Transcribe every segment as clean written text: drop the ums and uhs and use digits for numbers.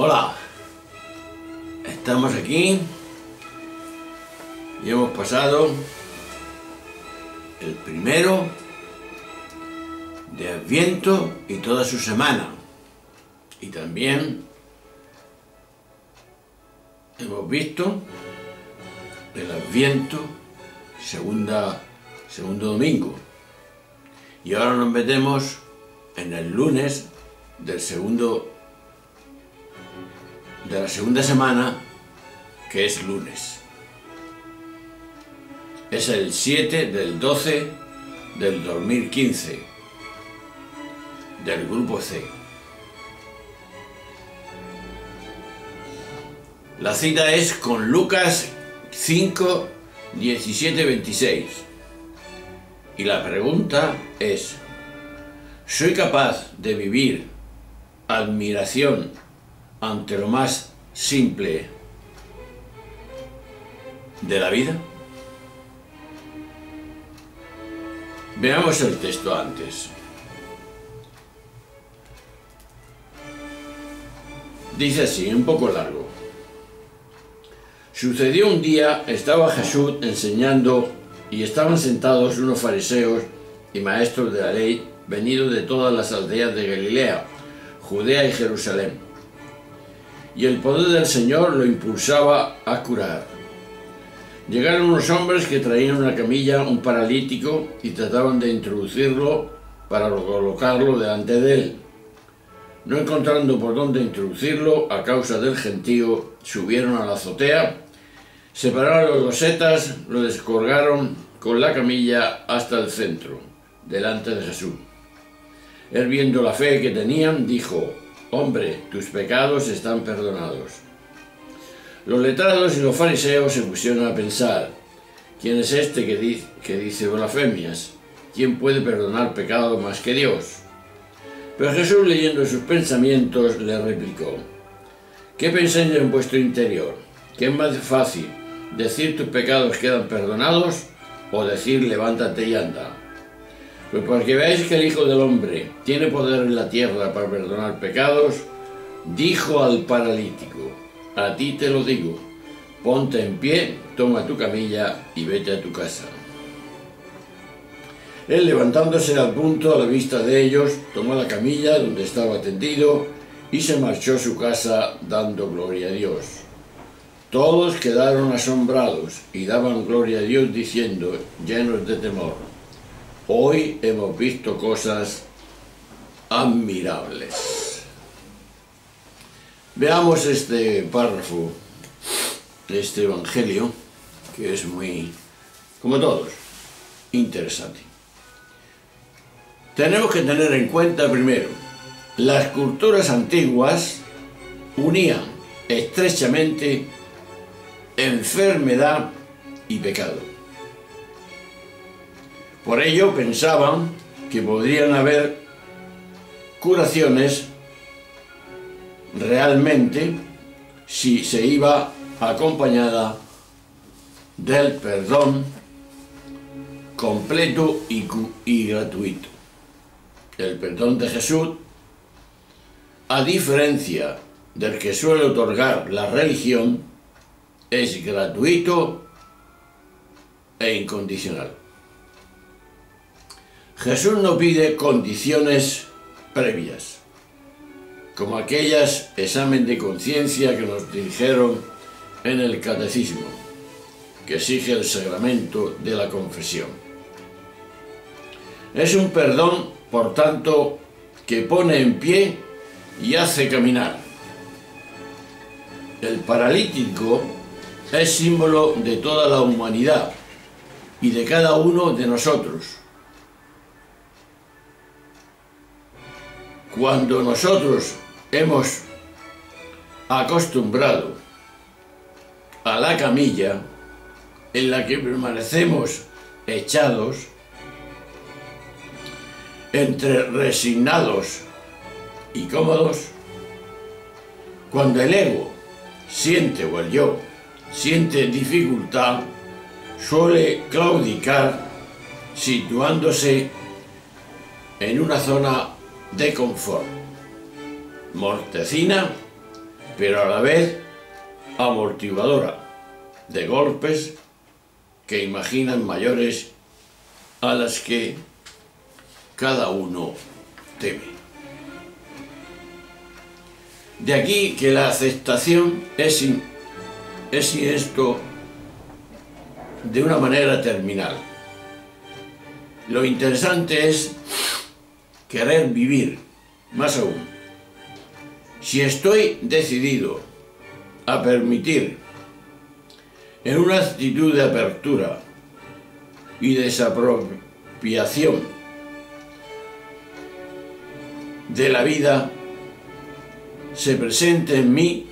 Hola, estamos aquí y hemos pasado el 1 de Adviento y toda su semana, y también hemos visto el Adviento segundo domingo, y ahora nos metemos en el lunes de la segunda semana, que es lunes. Es el 7 del 12 del 2015, del grupo C. La cita es con Lucas 5, 17, 26. Y la pregunta es: ¿soy capaz de vivir admiración ante lo más simple de la vida? Veamos el texto antes. Dice así, un poco largo. Sucedió un día, estaba Jesús enseñando y estaban sentados unos fariseos y maestros de la ley venidos de todas las aldeas de Galilea, Judea y Jerusalén. Y el poder del Señor lo impulsaba a curar. Llegaron unos hombres que traían una camilla, un paralítico, y trataban de introducirlo para colocarlo delante de él. No encontrando por dónde introducirlo, a causa del gentío, subieron a la azotea, separaron los losetas, lo descolgaron con la camilla hasta el centro, delante de Jesús. Él, viendo la fe que tenían, dijo: «Hombre, tus pecados están perdonados». Los letrados y los fariseos se pusieron a pensar: ¿quién es este que dice blasfemias? ¿Quién puede perdonar pecados más que Dios? Pero Jesús, leyendo sus pensamientos, le replicó: ¿qué pensáis en vuestro interior? ¿Qué es más fácil, decir tus pecados quedan perdonados o decir levántate y anda? Pues porque veáis que el Hijo del Hombre tiene poder en la tierra para perdonar pecados, dijo al paralítico: a ti te lo digo, ponte en pie, toma tu camilla y vete a tu casa. Él, levantándose al punto a la vista de ellos, tomó la camilla donde estaba tendido y se marchó a su casa dando gloria a Dios. Todos quedaron asombrados y daban gloria a Dios diciendo, llenos de temor: hoy hemos visto cosas admirables. Veamos este párrafo de este evangelio, que es muy, como todos, interesante. Tenemos que tener en cuenta primero, las culturas antiguas unían estrechamente enfermedad y pecado. Por ello pensaban que podrían haber curaciones realmente si se iba acompañada del perdón completo y gratuito. El perdón de Jesús, a diferencia del que suele otorgar la religión, es gratuito e incondicional. Jesús no pide condiciones previas, como aquellas examen de conciencia que nos dijeron en el catecismo, que exige el sacramento de la confesión. Es un perdón, por tanto, que pone en pie y hace caminar. El paralítico es símbolo de toda la humanidad y de cada uno de nosotros. Cuando nosotros hemos acostumbrado a la camilla en la que permanecemos echados, entre resignados y cómodos, cuando el ego siente, o el yo siente dificultad, suele claudicar situándose en una zona de confort, mortecina, pero a la vez amortiguadora de golpes que imaginan mayores a las que cada uno teme. De aquí que la aceptación es esto de una manera terminal. Lo interesante es querer vivir, más aún. Si estoy decidido a permitir, en una actitud de apertura y desapropiación de la vida, se presente en mí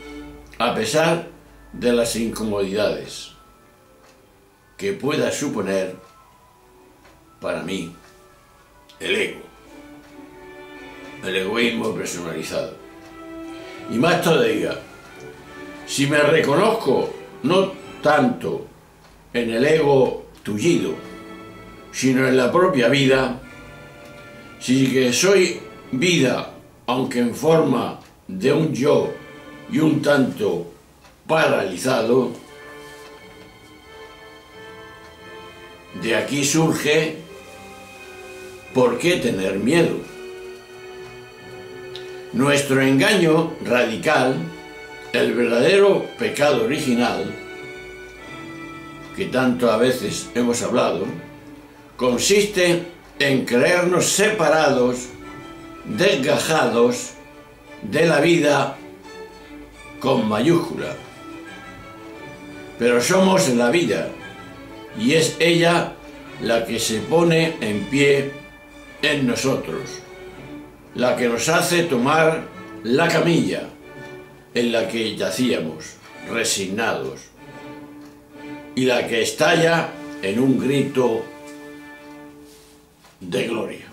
a pesar de las incomodidades que pueda suponer para mí el ego, el egoísmo personalizado. Y más todavía, si me reconozco no tanto en el ego tullido, sino en la propia vida, si que soy vida, aunque en forma de un yo y un tanto paralizado, de aquí surge ¿por qué tener miedo? Nuestro engaño radical, el verdadero pecado original, que tanto a veces hemos hablado, consiste en creernos separados, desgajados de la vida con mayúscula. Pero somos la vida y es ella la que se pone en pie en nosotros, la que nos hace tomar la camilla en la que yacíamos, resignados, y la que estalla en un grito de gloria.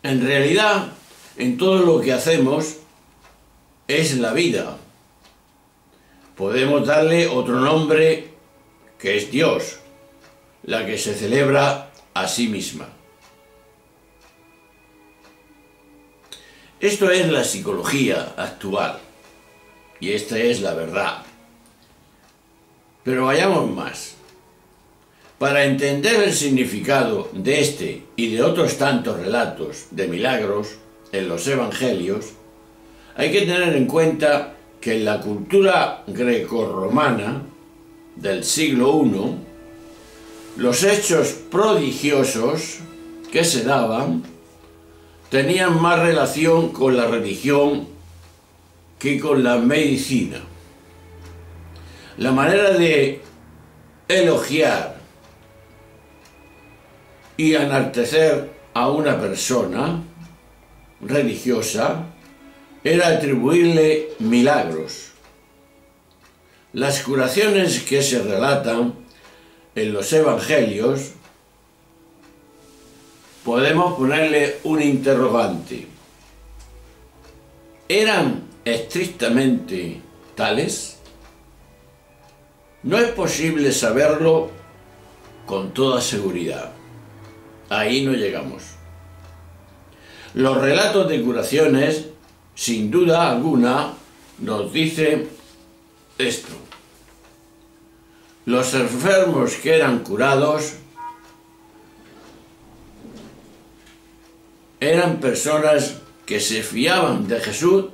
En realidad, en todo lo que hacemos es la vida. Podemos darle otro nombre que es Dios, la que se celebra a sí misma. Esto es la psicología actual y esta es la verdad. Pero vayamos más. Para entender el significado de este y de otros tantos relatos de milagros en los evangelios, hay que tener en cuenta que en la cultura grecorromana del siglo I, los hechos prodigiosos que se daban tenían más relación con la religión que con la medicina. La manera de elogiar y enaltecer a una persona religiosa era atribuirle milagros. Las curaciones que se relatan en los evangelios podemos ponerle un interrogante. ¿Eran estrictamente tales? No es posible saberlo con toda seguridad. Ahí no llegamos. Los relatos de curaciones, sin duda alguna, nos dicen esto. Los enfermos que eran curados eran personas que se fiaban de Jesús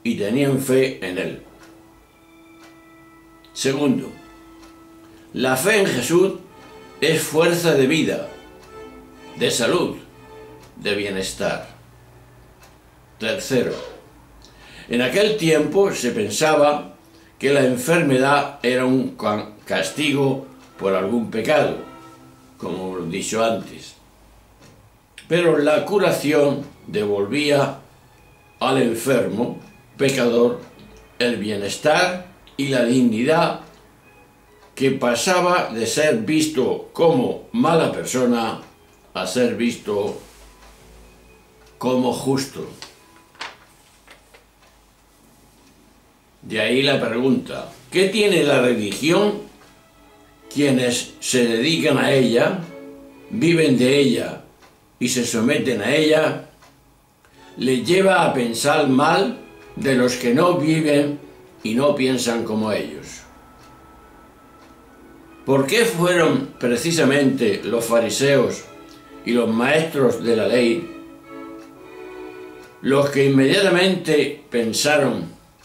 y tenían fe en Él. Segundo, la fe en Jesús es fuerza de vida, de salud, de bienestar. Tercero, en aquel tiempo se pensaba que la enfermedad era un castigo por algún pecado, como he dicho antes. Pero la curación devolvía al enfermo, pecador, el bienestar y la dignidad, que pasaba de ser visto como mala persona a ser visto como justo. De ahí la pregunta, ¿qué tiene la religión? Quienes se dedican a ella, viven de ella y se someten a ella, les lleva a pensar mal de los que no viven y no piensan como ellos. ¿Por qué fueron precisamente los fariseos y los maestros de la ley los que inmediatamente pensaron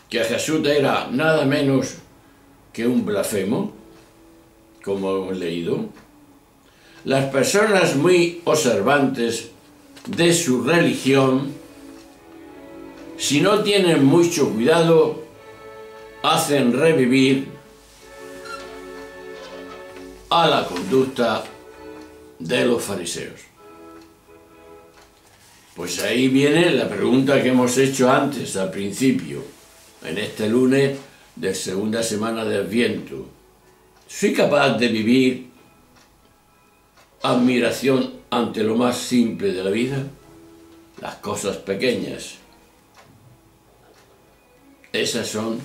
que Jesús era nada menos que un blasfemo, como hemos leído? Las personas muy observantes de su religión, si no tienen mucho cuidado, hacen revivir a la conducta de los fariseos. Pues ahí viene la pregunta que hemos hecho antes, al principio, en este lunes de segunda semana de Adviento. ¿Soy capaz de vivir admiración ante lo más simple de la vida? Las cosas pequeñas. Esas son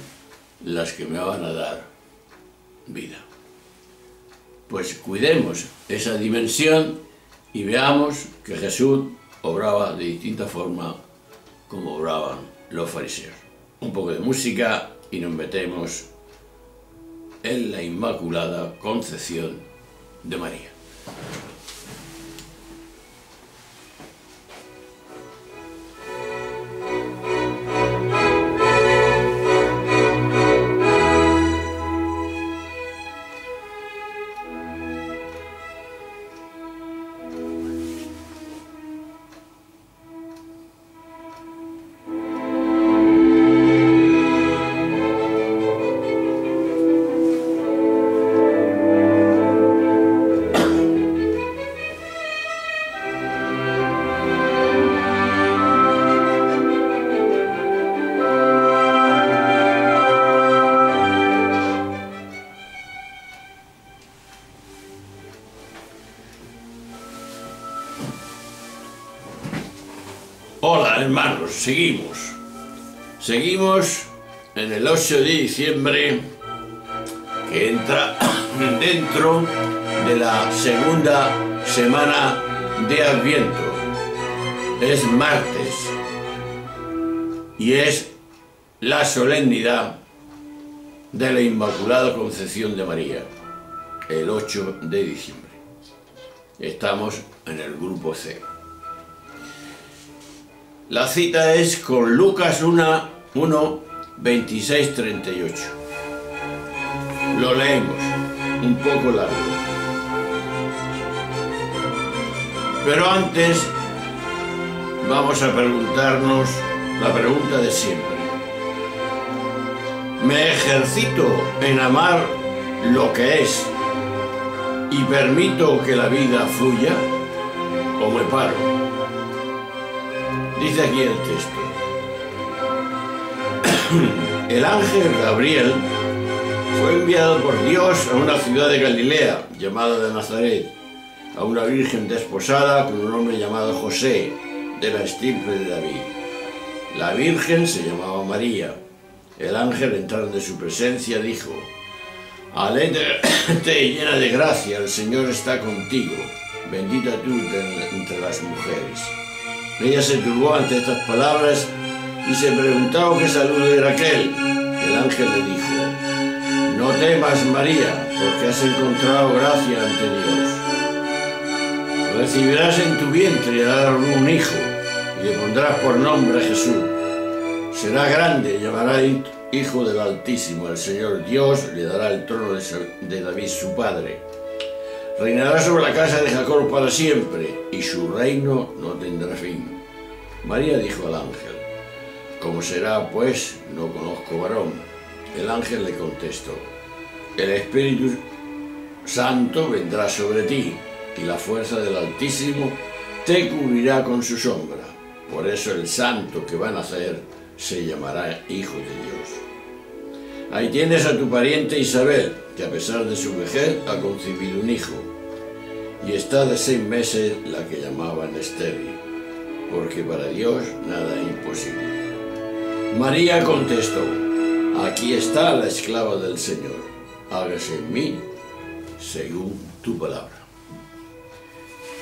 las que me van a dar vida. Pues cuidemos esa dimensión y veamos que Jesús obraba de distinta forma como obraban los fariseos. Un poco de música y nos metemos en la Inmaculada Concepción de María. Hola hermanos, seguimos en el 8 de diciembre, que entra dentro de la segunda semana de Adviento. Es martes y es la solemnidad de la Inmaculada Concepción de María, el 8 de diciembre. Estamos en el grupo C. La cita es con Lucas 1, 26, 38. Lo leemos, un poco largo. Pero antes vamos a preguntarnos la pregunta de siempre. ¿Me ejercito en amar lo que es y permito que la vida fluya o me paro? Dice aquí el texto. El ángel Gabriel fue enviado por Dios a una ciudad de Galilea llamada de Nazaret, a una virgen desposada con un hombre llamado José, de la estirpe de David. La virgen se llamaba María. El ángel, entrando en su presencia, dijo: Alégrate, llena de gracia, el Señor está contigo, bendita tú entre las mujeres. Ella se turbó ante estas palabras y se preguntaba qué saludo era aquel. El ángel le dijo: No temas, María, porque has encontrado gracia ante Dios. Recibirás en tu vientre y darás un hijo, y le pondrás por nombre Jesús. Será grande y llamará Hijo del Altísimo. El Señor Dios le dará el trono de David su padre. Reinará sobre la casa de Jacob para siempre, y su reino no tendrá fin. María dijo al ángel: ¿Cómo será, pues? No conozco varón. El ángel le contestó: El Espíritu Santo vendrá sobre ti, y la fuerza del Altísimo te cubrirá con su sombra. Por eso el santo que va a nacer se llamará Hijo de Dios. Ahí tienes a tu pariente Isabel, que a pesar de su vejez ha concebido un hijo, y está de 6 meses la que llamaban estéril, porque para Dios nada es imposible. María contestó: Aquí está la esclava del Señor, hágase en mí según tu palabra.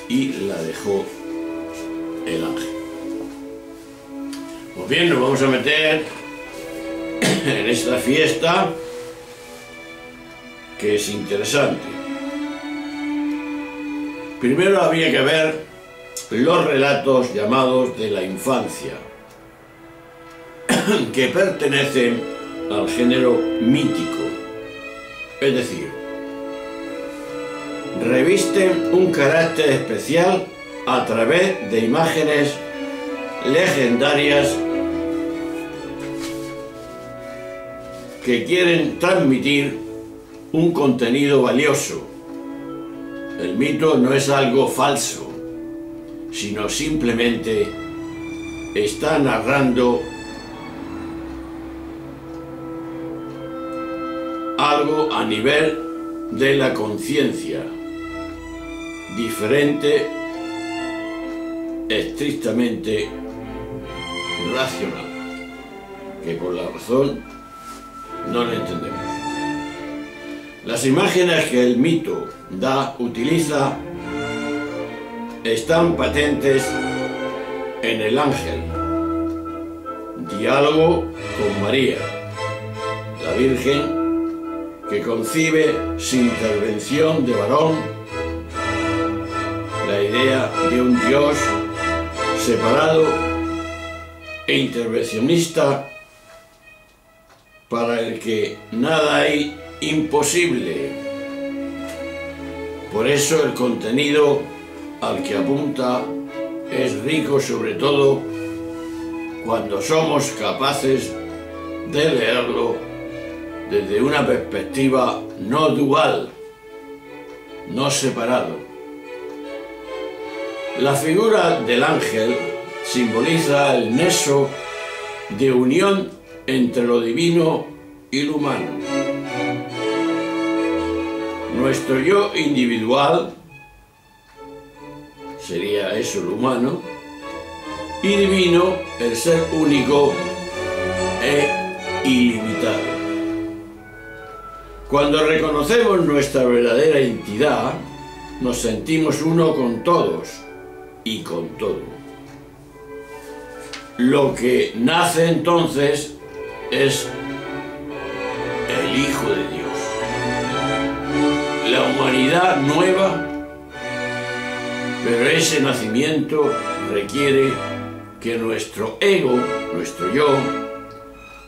Y la dejó el ángel. Pues bien, nos vamos a meter en esta fiesta, que es interesante. Primero habría que ver los relatos llamados de la infancia, que pertenecen al género mítico, es decir, revisten un carácter especial a través de imágenes legendarias que quieren transmitir un contenido valioso. El mito no es algo falso, sino simplemente está narrando algo a nivel de la conciencia, diferente, estrictamente racional, que con la razón no lo entendemos. Las imágenes que el mito utiliza están patentes en el ángel, diálogo con María, la Virgen, que concibe sin intervención de varón la idea de un Dios separado e intervencionista para el que nada hay imposible. Por eso el contenido al que apunta es rico, sobre todo cuando somos capaces de leerlo desde una perspectiva no dual, no separado. La figura del ángel simboliza el nexo de unión entre lo divino y lo humano. Nuestro yo individual sería eso, lo humano, y divino, el ser único e ilimitado. Cuando reconocemos nuestra verdadera identidad, nos sentimos uno con todos y con todo. Lo que nace entonces es el Hijo de Dios. La humanidad nueva, pero ese nacimiento requiere que nuestro ego, nuestro yo,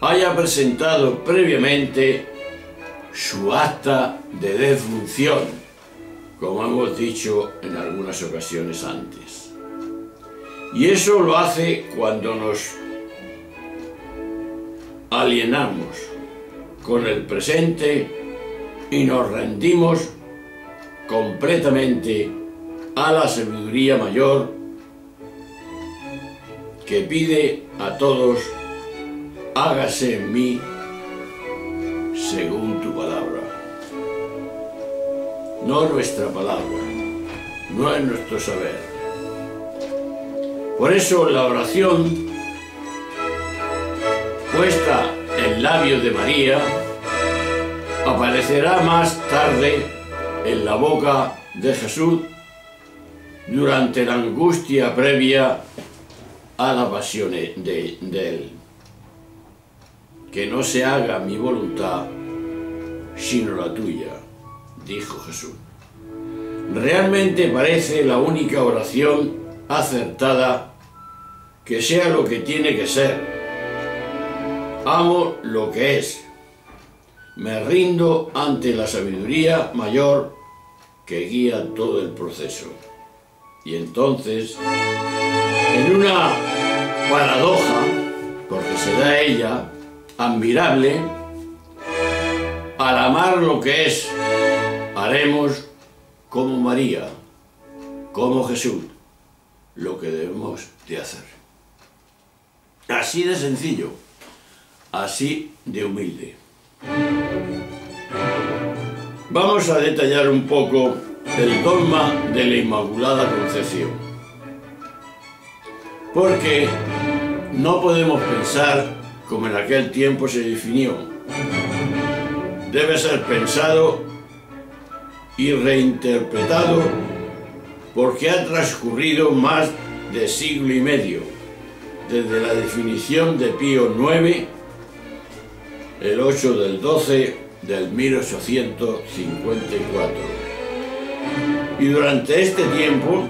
haya presentado previamente su acta de defunción, como hemos dicho en algunas ocasiones antes. Y eso lo hace cuando nos alienamos con el presente y nos rendimos completamente a la sabiduría mayor que pide a todos: hágase en mí según tu palabra. No nuestra palabra, no es nuestro saber. Por eso la oración puesta en labios de María aparecerá más tarde en la boca de Jesús durante la angustia previa a la pasión de Él. Que no se haga mi voluntad, sino la tuya, dijo Jesús. Realmente parece la única oración acertada, que sea lo que tiene que ser. Amo lo que es. Me rindo ante la sabiduría mayor que guía todo el proceso. Y entonces, en una paradoja, porque se da ella, admirable, al amar lo que es, haremos como María, como Jesús, lo que debemos de hacer. Así de sencillo, así de humilde. Vamos a detallar un poco el dogma de la Inmaculada Concepción, porque no podemos pensar como en aquel tiempo se definió. Debe ser pensado y reinterpretado porque ha transcurrido más de siglo y medio desde la definición de Pío IX el 8 del 12 del 1854. Y durante este tiempo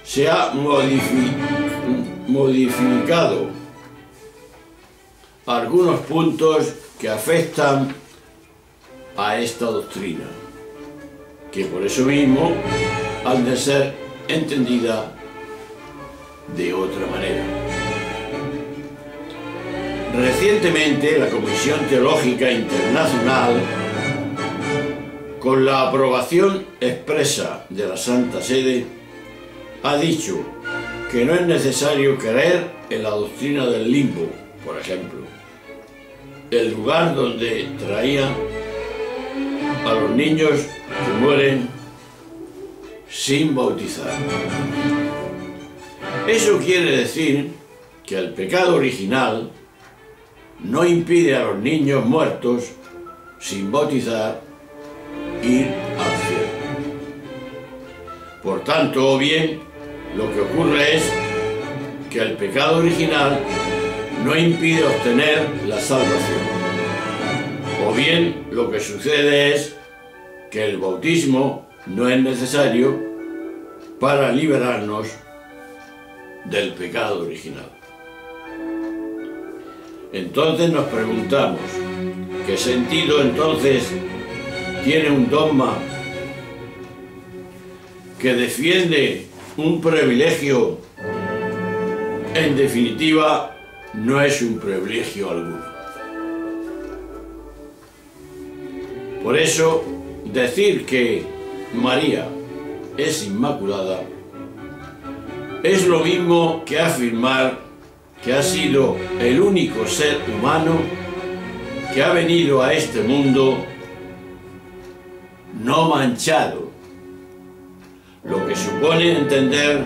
se ha modificado algunos puntos que afectan a esta doctrina, que por eso mismo han de ser entendida de otra manera. Recientemente, la Comisión Teológica Internacional, con la aprobación expresa de la Santa Sede, ha dicho que no es necesario creer en la doctrina del limbo, por ejemplo, el lugar donde traían a los niños que mueren sin bautizar. Eso quiere decir que el pecado original no impide a los niños muertos sin bautizar ir al cielo. Por tanto, o bien, lo que ocurre es que el pecado original no impide obtener la salvación. O bien, lo que sucede es que el bautismo no es necesario para liberarnos del pecado original. Entonces nos preguntamos, ¿qué sentido entonces tiene un dogma que defiende un privilegio? En definitiva, no es un privilegio alguno. Por eso, decir que María es inmaculada es lo mismo que afirmar que ha sido el único ser humano que ha venido a este mundo no manchado, lo que supone entender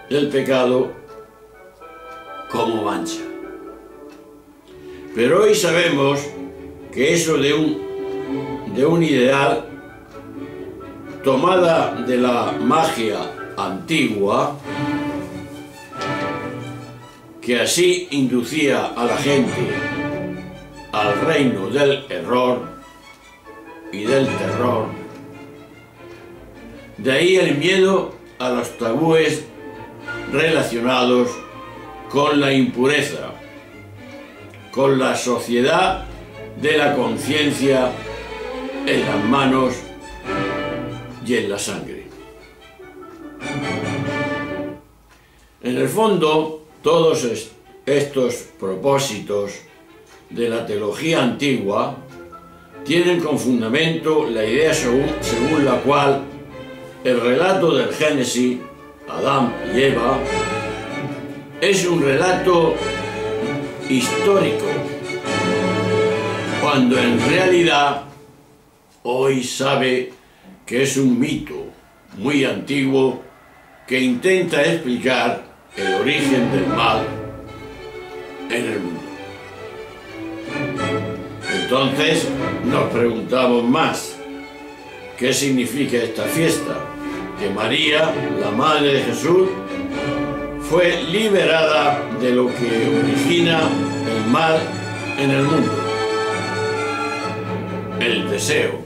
el pecado como mancha. Pero hoy sabemos que eso de un ideal tomada de la magia antigua, que así inducía a la gente al reino del error y del terror. De ahí el miedo a los tabúes relacionados con la impureza, con la sociedad de la conciencia en las manos y en la sangre. En el fondo, todos estos propósitos de la teología antigua tienen como fundamento la idea según la cual el relato del Génesis, Adán y Eva, es un relato histórico, cuando en realidad hoy sabe que es un mito muy antiguo que intenta explicar el origen del mal en el mundo. Entonces nos preguntamos más, ¿qué significa esta fiesta? Que María, la Madre de Jesús, fue liberada de lo que origina el mal en el mundo, el deseo,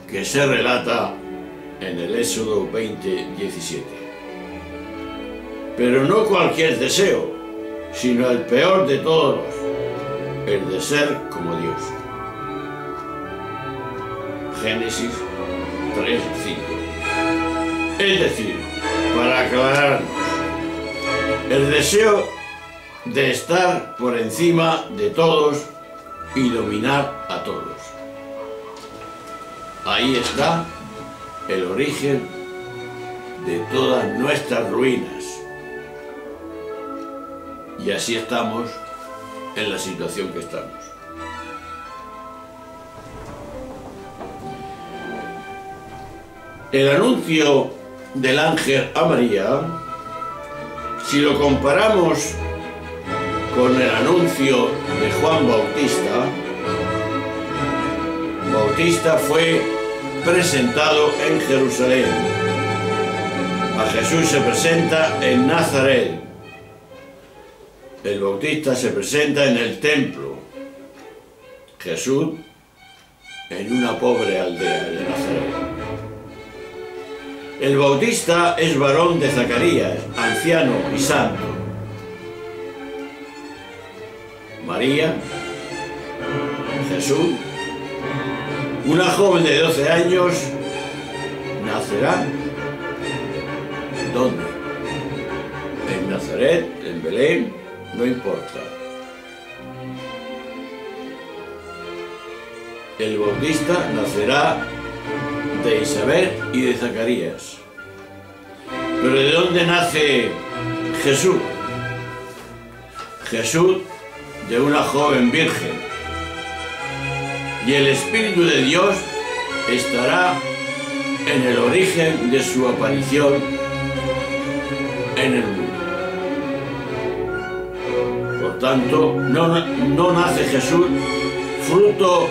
que se relata en el Éxodo 20:17. Pero no cualquier deseo, sino el peor de todos, el de ser como Dios. Génesis 3:5. Es decir, para aclararnos, el deseo de estar por encima de todos y dominar a todos. Ahí está el origen de todas nuestras ruinas. Y así estamos en la situación que estamos. El anuncio del ángel a María, si lo comparamos con el anuncio de Juan Bautista, Bautista fue presentado en Jerusalén. A Jesús se presenta en Nazaret. el Bautista se presenta en el templo, Jesús en una pobre aldea de Nazaret. El Bautista es varón de Zacarías, anciano y santo. María, Jesús, una joven de 12 años, nacerá. ¿Dónde? En Nazaret, en Belén, no importa. El Bautista nacerá de Isabel y de Zacarías. ¿Pero de dónde nace Jesús? Jesús de una joven virgen. Y el Espíritu de Dios estará en el origen de su aparición en el mundo. Por tanto, no nace Jesús fruto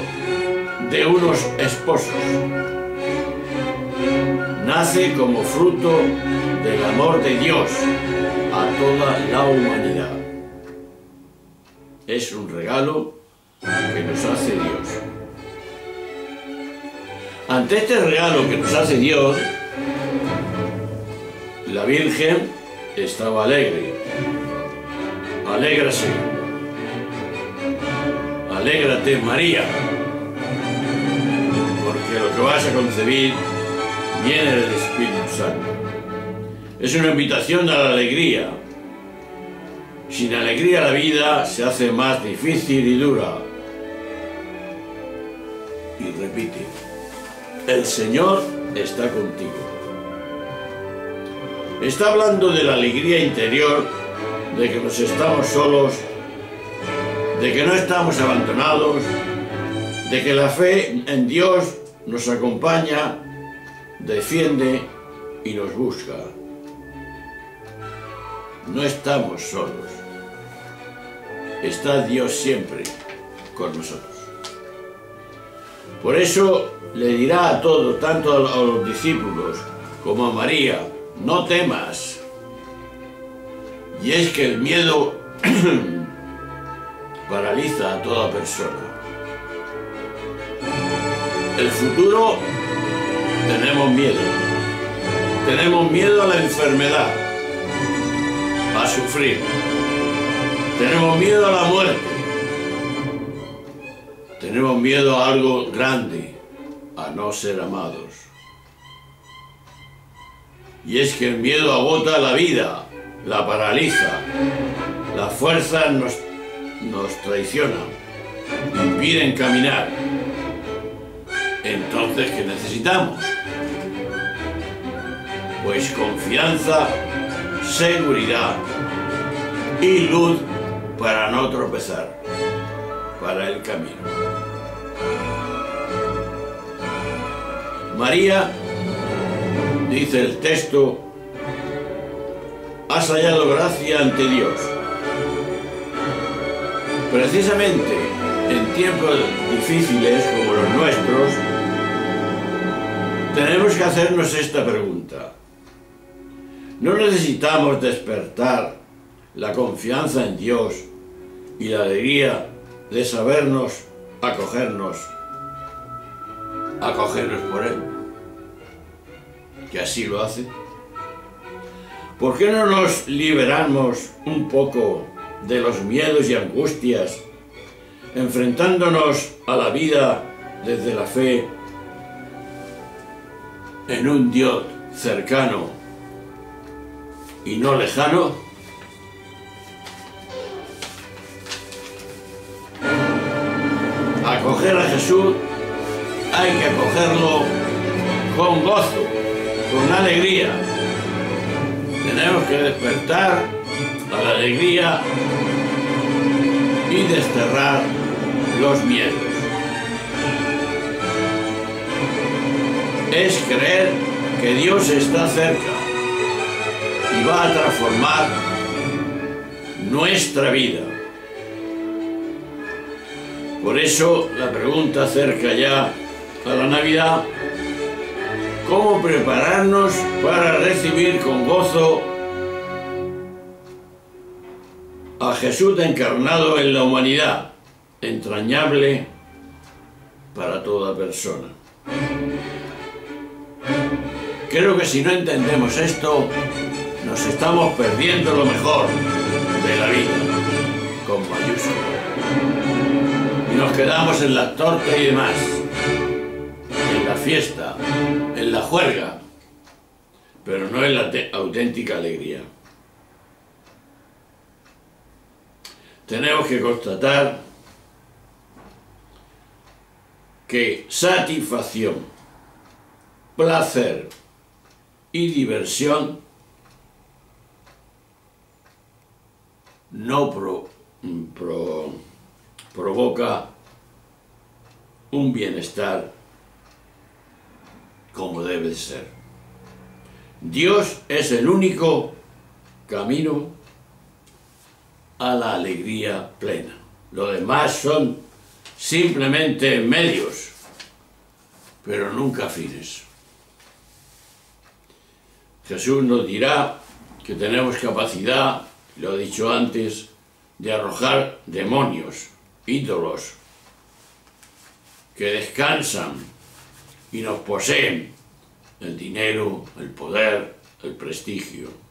de unos esposos. Nace como fruto del amor de Dios a toda la humanidad. Es un regalo que nos hace Dios. Ante este regalo que nos hace Dios, la Virgen estaba alegre. Alégrase. Alégrate, María, porque lo que vas a concebir viene del Espíritu Santo. Es una invitación a la alegría. Sin alegría la vida se hace más difícil y dura. Y repite, el Señor está contigo. Está hablando de la alegría interior, de que no estamos solos, de que no estamos abandonados, de que la fe en Dios nos acompaña, defiende y nos busca. No estamos solos. Está Dios siempre con nosotros. Por eso le dirá a todos, tanto a los discípulos como a María, no temas. Y es que el miedo paraliza a toda persona. El futuro, tenemos miedo. Tenemos miedo a la enfermedad, a sufrir. Tenemos miedo a la muerte. Tenemos miedo a algo grande, a no ser amados. Y es que el miedo agota la vida, la paraliza. Las fuerzas nos traicionan, impiden caminar. Entonces, ¿qué necesitamos? Pues confianza, seguridad y luz para no tropezar, para el camino. María, dice el texto, has hallado gracia ante Dios. Precisamente en tiempos difíciles como los nuestros, tenemos que hacernos esta pregunta. ¿No necesitamos despertar la confianza en Dios y la alegría de sabernos acogernos por Él? Que así lo hace. ¿Por qué no nos liberamos un poco de los miedos y angustias, enfrentándonos a la vida desde la fe en un Dios cercano y no lejano? Acoger a Jesús hay que acogerlo con gozo, con alegría. Tenemos que despertar a la alegría y desterrar los miedos. Es creer que Dios está cerca y va a transformar nuestra vida. Por eso la pregunta acerca ya a la Navidad: ¿cómo prepararnos para recibir con gozo a Jesús encarnado en la humanidad, entrañable para toda persona. Creo que si no entendemos esto, nos estamos perdiendo lo mejor de la vida, con mayúscula. Y nos quedamos en la torta y demás, en la fiesta, en la juerga, pero no en la auténtica alegría. Tenemos que constatar que satisfacción, placer y diversión no provoca un bienestar como debe ser. Dios es el único camino a la alegría plena. Lo demás son simplemente medios, pero nunca fines. Jesús nos dirá que tenemos capacidad, lo he dicho antes, de arrojar demonios, ídolos, que descansan y nos poseen el dinero, el poder, el prestigio.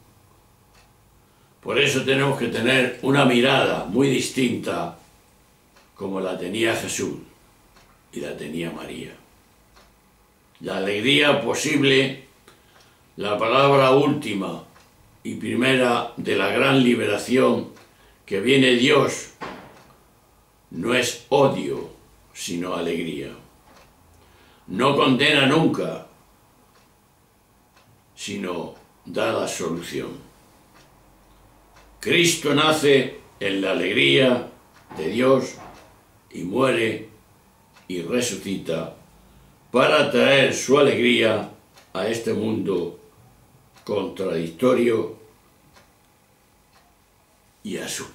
Por eso tenemos que tener una mirada muy distinta como la tenía Jesús y la tenía María. La alegría posible, la palabra última y primera de la gran liberación que viene Dios, no es odio, sino alegría. No condena nunca, sino da la solución. Cristo nace en la alegría de Dios y muere y resucita para traer su alegría a este mundo contradictorio y absurdo.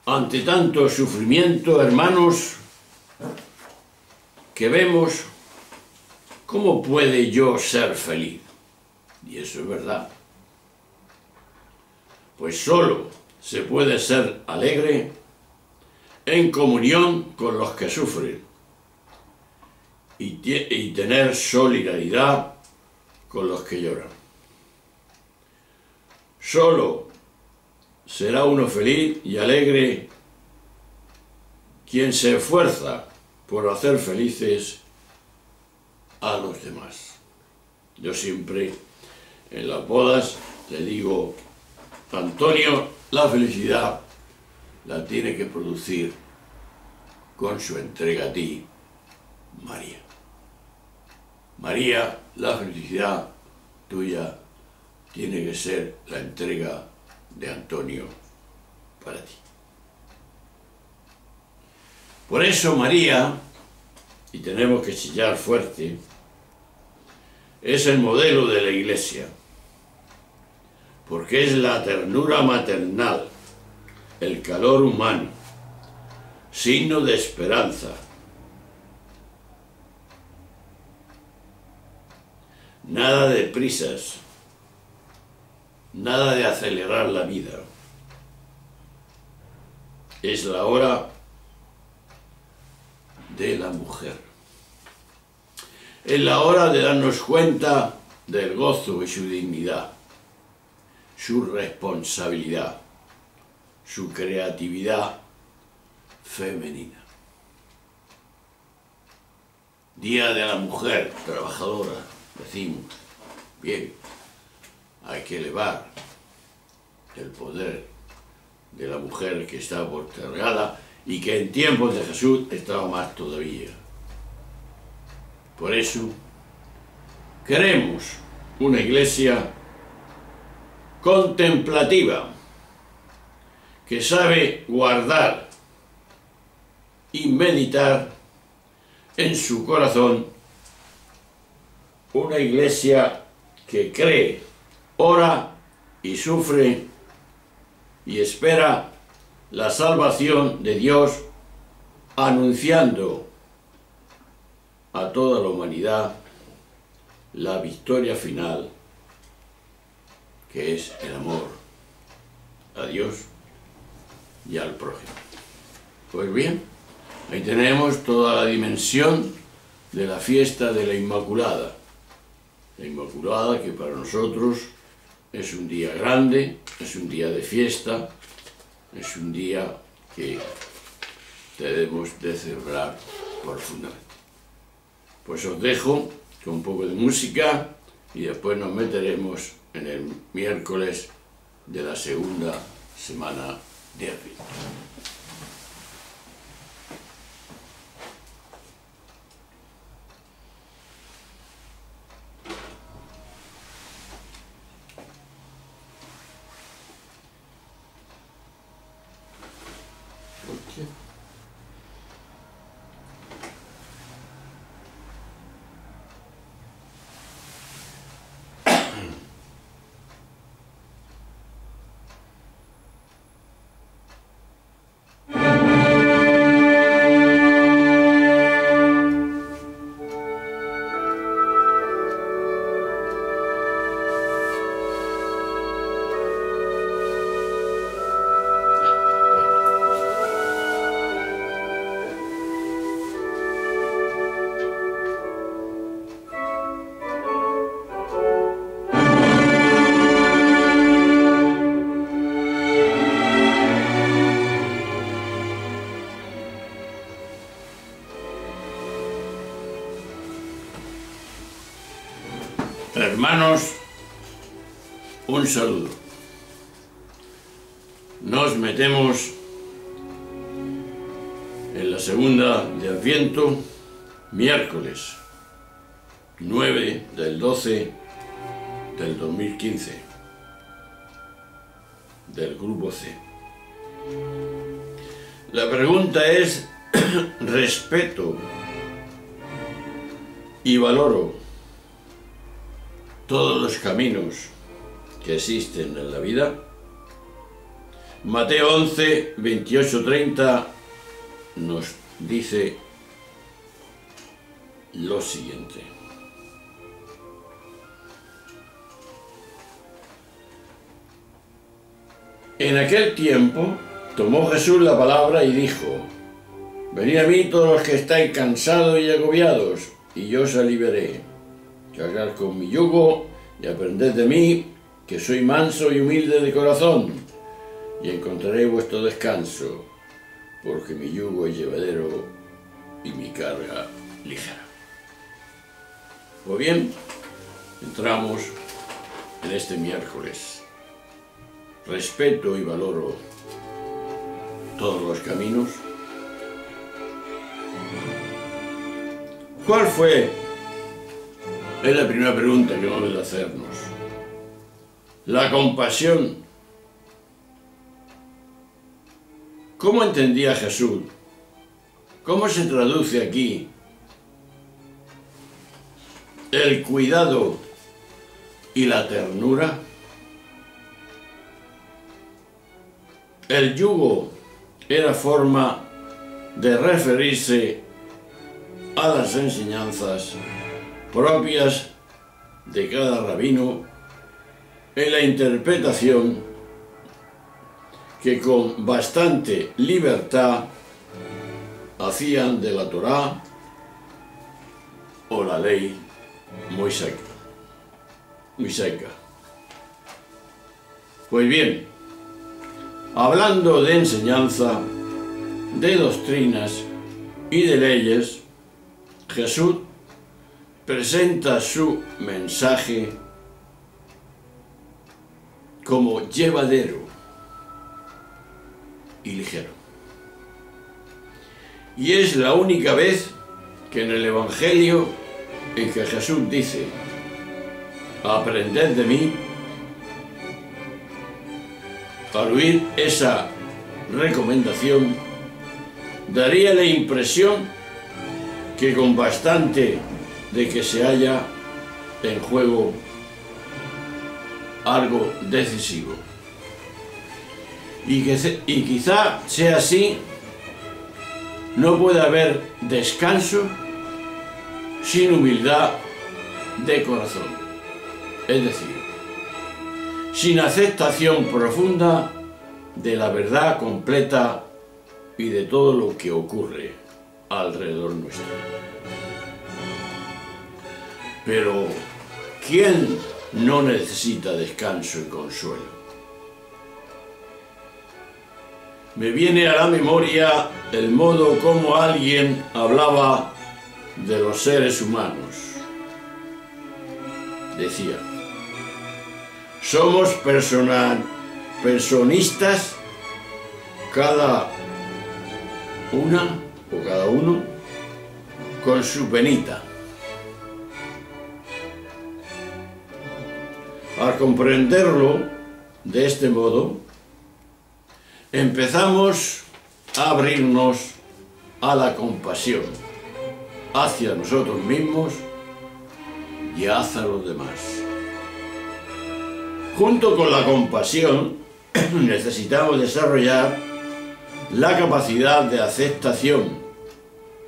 Ante tanto sufrimiento, hermanos, que vemos, ¿cómo puede yo ser feliz? Y eso es verdad. Pues solo se puede ser alegre en comunión con los que sufren y tener solidaridad con los que lloran. Solo será uno feliz y alegre quien se esfuerza por hacer felices a los demás. Yo siempre en las bodas le digo: Antonio, la felicidad la tiene que producir con su entrega a ti, María. María, la felicidad tuya tiene que ser la entrega de Antonio para ti. Por eso María, y tenemos que chillar fuerte, es el modelo de la Iglesia, porque es la ternura maternal, el calor humano, signo de esperanza. Nada de prisas, nada de acelerar la vida. Es la hora de la mujer. Es la hora de darnos cuenta del gozo y su dignidad, su responsabilidad, su creatividad femenina. Día de la mujer trabajadora, decimos. Bien, hay que elevar el poder de la mujer que está postergada y que en tiempos de Jesús estaba más todavía. Por eso queremos una iglesia contemplativa, que sabe guardar y meditar en su corazón, una iglesia que cree, ora y sufre y espera la salvación de Dios, anunciando a toda la humanidad la victoria final, que es el amor a Dios y al prójimo. Pues bien, ahí tenemos toda la dimensión de la fiesta de la Inmaculada. La Inmaculada, que para nosotros es un día grande, es un día de fiesta, es un día que debemos de celebrar profundamente. Pues os dejo con un poco de música y después nos meteremos en el miércoles de la segunda semana de Adviento. Hermanos, un saludo. Nos metemos en la segunda de Adviento, miércoles 9 del 12 del 2015, del grupo C. La pregunta es, ¿respeto y valoro todos los caminos que existen en la vida? Mateo 11, 28, 30 nos dice lo siguiente. En aquel tiempo tomó Jesús la palabra y dijo: venid a mí todos los que estáis cansados y agobiados, y yo os aliviaré. Cargad con mi yugo y aprended de mí, que soy manso y humilde de corazón, y encontraréis vuestro descanso, porque mi yugo es llevadero y mi carga ligera. Pues bien, entramos en este miércoles. Respeto y valoro todos los caminos. ¿Cuál fue? Es la primera pregunta que vamos a hacernos. La compasión. ¿Cómo entendía Jesús? ¿Cómo se traduce aquí el cuidado y la ternura? El yugo era forma de referirse a las enseñanzas propias de cada rabino en la interpretación que con bastante libertad hacían de la Torá o la ley mosaica. Pues bien, hablando de enseñanza, de doctrinas y de leyes, Jesús presenta su mensaje como llevadero y ligero. Y es la única vez que en el Evangelio en que Jesús dice: aprended de mí. Al oír esa recomendación, daría la impresión que con bastante de que se halla en juego algo decisivo. Y quizá sea así, no puede haber descanso sin humildad de corazón. Es decir, sin aceptación profunda de la verdad completa y de todo lo que ocurre alrededor nuestro. Pero, ¿quién no necesita descanso y consuelo? Me viene a la memoria el modo como alguien hablaba de los seres humanos. Decía: somos personistas, cada una o cada uno con su penita. Al comprenderlo de este modo, empezamos a abrirnos a la compasión hacia nosotros mismos y hacia los demás. Junto con la compasión, necesitamos desarrollar la capacidad de aceptación.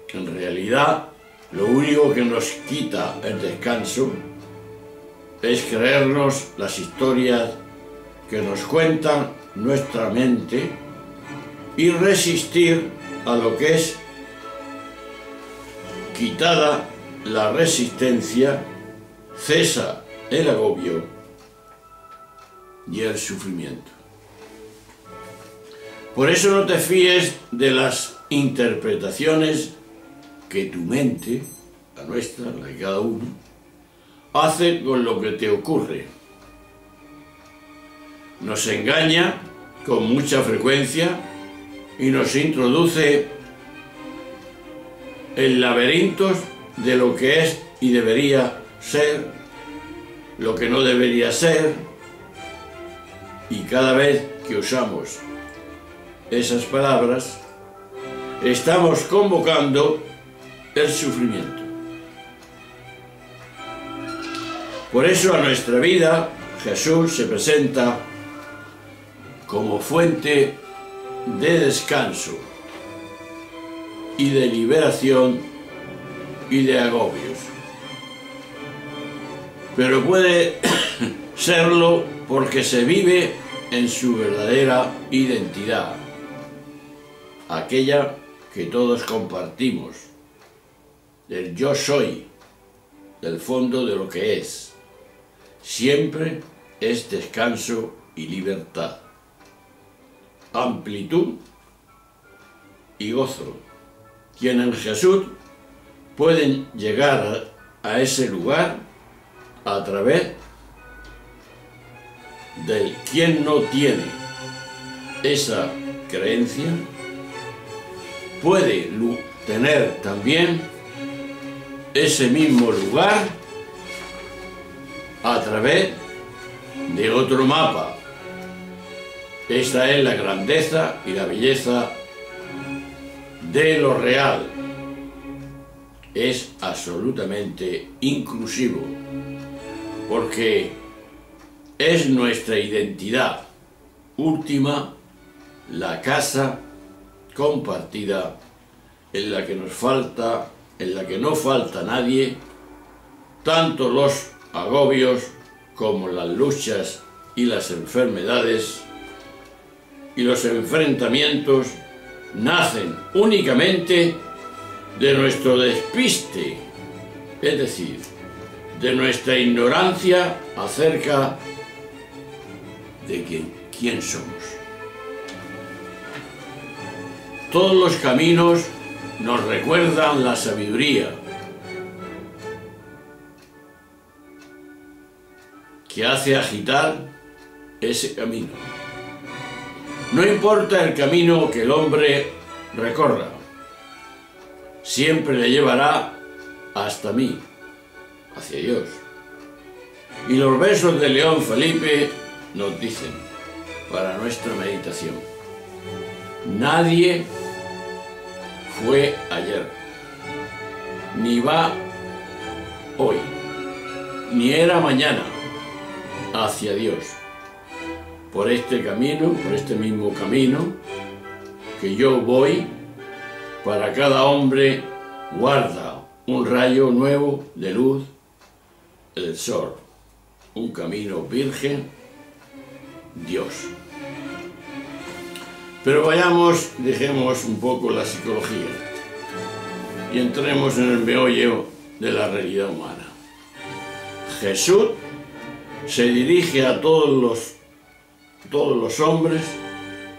En realidad, lo único que nos quita el descanso es creernos las historias que nos cuentan nuestra mente y resistir a lo que es quitada la resistencia, cesa el agobio y el sufrimiento. Por eso no te fíes de las interpretaciones que tu mente, la nuestra, la de cada uno, hace con lo que te ocurre. Nos engaña con mucha frecuencia y nos introduce en laberintos de lo que es y debería ser, lo que no debería ser, y cada vez que usamos esas palabras, estamos convocando el sufrimiento. Por eso a nuestra vida Jesús se presenta como fuente de descanso y de liberación y de agobios. Pero puede serlo porque se vive en su verdadera identidad, aquella que todos compartimos, del yo soy, del fondo de lo que es. Siempre es descanso y libertad, amplitud y gozo. Quien en Jesús pueden llegar a ese lugar a través del quien no tiene esa creencia, puede tener también ese mismo lugar a través de otro mapa. Esta es la grandeza y la belleza de lo real. Es absolutamente inclusivo, porque es nuestra identidad última, la casa compartida en la que nos falta, en la que no falta nadie, tanto los agobios como las luchas y las enfermedades y los enfrentamientos nacen únicamente de nuestro despiste, es decir, de nuestra ignorancia acerca de quién somos. Todos los caminos nos recuerdan la sabiduría que hace agitar ese camino. No importa el camino que el hombre recorra, siempre le llevará hasta mí, hacia Dios. Y los versos de León Felipe nos dicen, para nuestra meditación: nadie fue ayer, ni va hoy, ni era mañana, hacia Dios. Por este camino, por este mismo camino que yo voy, para cada hombre guarda un rayo nuevo de luz el sol, un camino virgen, Dios. Pero dejemos un poco la psicología y entremos en el meollo de la realidad humana. Jesús se dirige a todos los hombres,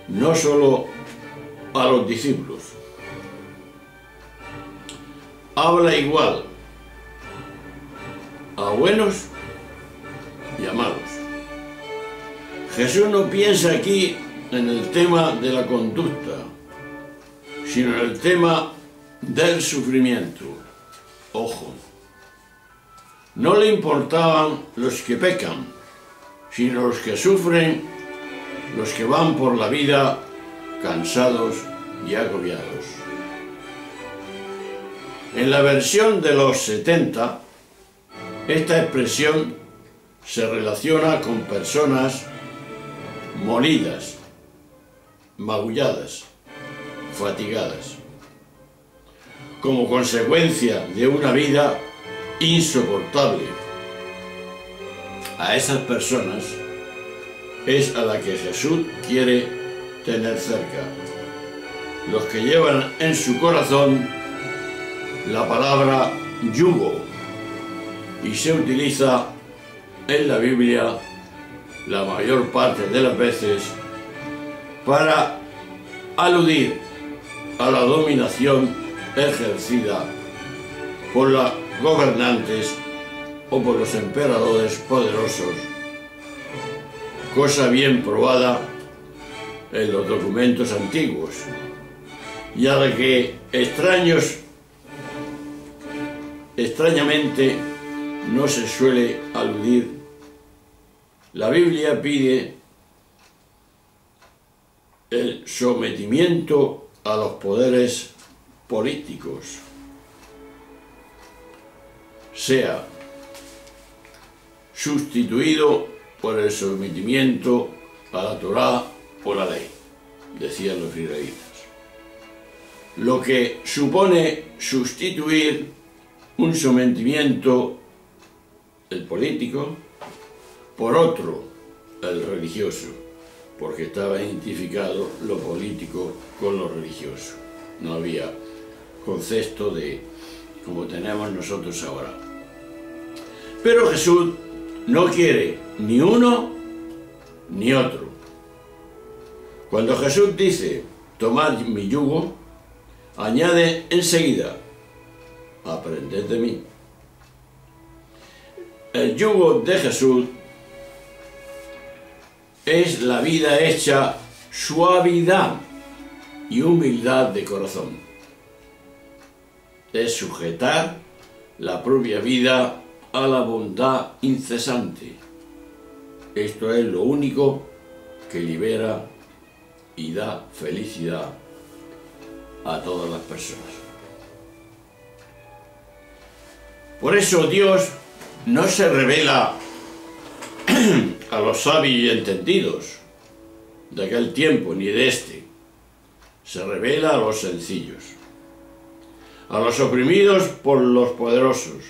no solo a los discípulos. Habla igual a buenos y a malos. Jesús no piensa aquí en el tema de la conducta, sino en el tema del sufrimiento. Ojo, no le importaban los que pecan, sino los que sufren, los que van por la vida cansados y agobiados. En la versión de los 70, esta expresión se relaciona con personas molidas, magulladas, fatigadas, como consecuencia de una vida insoportable. A esas personas es a la que Jesús quiere tener cerca, los que llevan en su corazón la palabra yugo, y se utiliza en la Biblia la mayor parte de las veces para aludir a la dominación ejercida por los gobernantes o por los emperadores poderosos, cosa bien probada en los documentos antiguos, y a la que extrañamente no se suele aludir. La Biblia pide el sometimiento a los poderes políticos, sea sustituido por el sometimiento a la Torá o la ley, decían los israelitas. Lo que supone sustituir un sometimiento, el político, por otro, el religioso, porque estaba identificado lo político con lo religioso. No había concepto de como tenemos nosotros ahora. Pero Jesús no quiere ni uno ni otro. Cuando Jesús dice, tomad mi yugo, añade enseguida, aprended de mí. El yugo de Jesús es la vida hecha suavidad y humildad de corazón. Es sujetar la propia vida a la bondad incesante. Esto es lo único que libera y da felicidad a todas las personas. Por eso Dios no se revela a los sabios y entendidos de aquel tiempo ni de este. Se revela a los sencillos, a los oprimidos por los poderosos.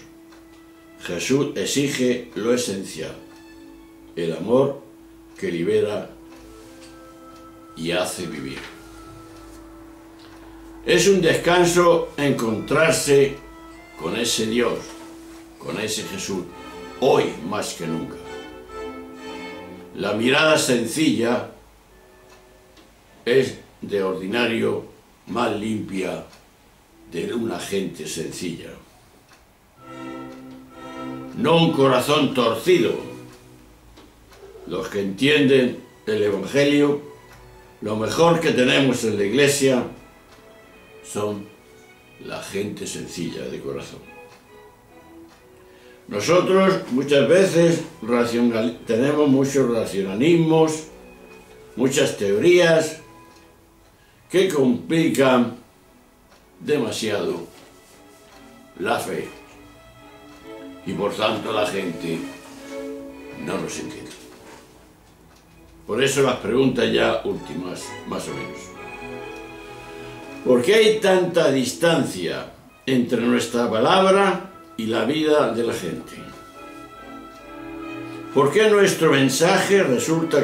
Jesús exige lo esencial, el amor que libera y hace vivir. Es un descanso encontrarse con ese Dios, con ese Jesús, hoy más que nunca. La mirada sencilla es de ordinario más limpia de una gente sencilla. No un corazón torcido. Los que entienden el Evangelio, lo mejor que tenemos en la Iglesia son la gente sencilla de corazón. Nosotros muchas veces tenemos muchos racionalismos, muchas teorías que complican demasiado la fe y por tanto la gente no nos entiende. Por eso las preguntas ya últimas, más o menos. ¿Por qué hay tanta distancia entre nuestra palabra y la vida de la gente? ¿Por qué nuestro mensaje resulta